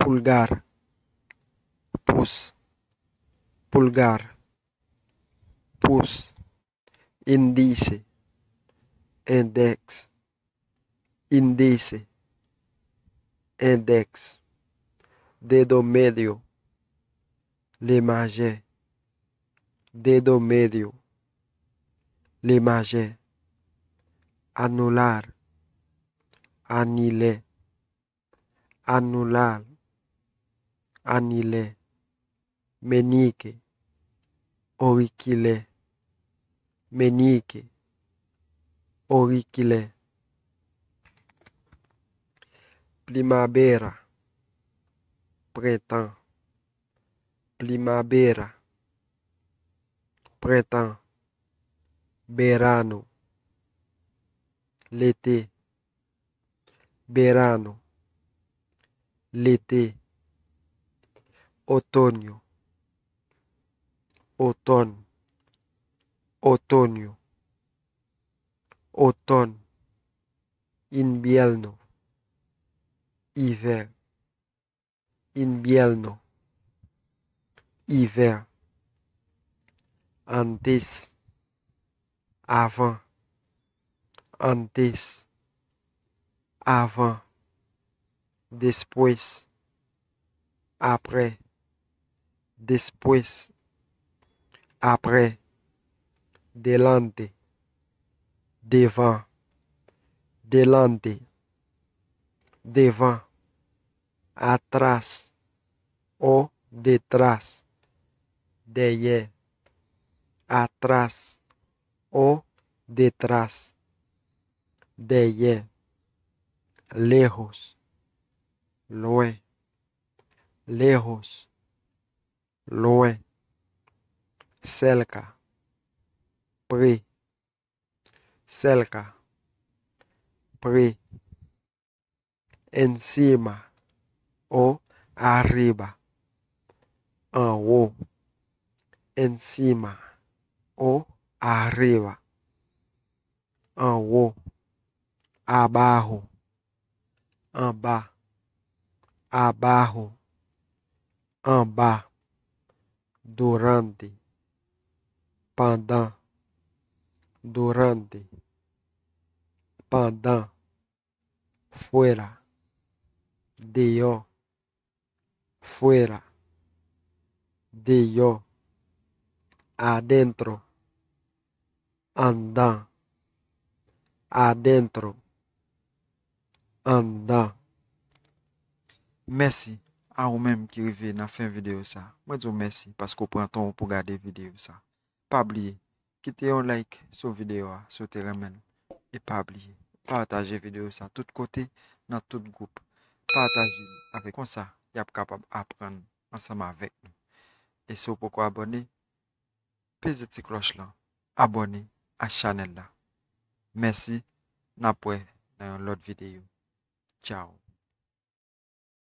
pulgar, pouce, pulgar, pouce, índice, index, índice, index, dedo medio, limagé, dedo medio, limagé, anular, anilé, anular, anilé, meñique, auriculé, meñique, auriculé, primavera, printemps, primavera, printemps, verano, l'été, verano, l'été, otoño, outono, otoño, outono, invierno, hiver, invierno, hiver, antes, avant, antes, avant, después, après, después, après, delante, devant, delante, devant, atrás o detrás, derrière, atrás o detrás, derrière, lejos, loin, lejos, loin, cerca, près, cerca, près, encima o arriba, en haut, encima o arriba, en haut, abajo, en bas, abajo, en bas, durante, pendant, durante, pendant, fuera, dehors, fuera, dehors, adentro, andant, adentro, andant. Merci à vous-même qui arrivez dans la fin vidéo ça. Moi dis merci parce qu'on prend temps pour regarder vidéo ça. Pas oublier, quittez un like sur vidéo sur Telegram et pas oublier, partager vidéo ça tout côté dans tout groupe. Partagez avec comme ça, y a capable d'apprendre ensemble avec nous. Et si vous pouvez abonner, pesez cette cloche là, abonnez à la chaîne là. Merci, n'a pas dans l'autre vidéo. Ciao.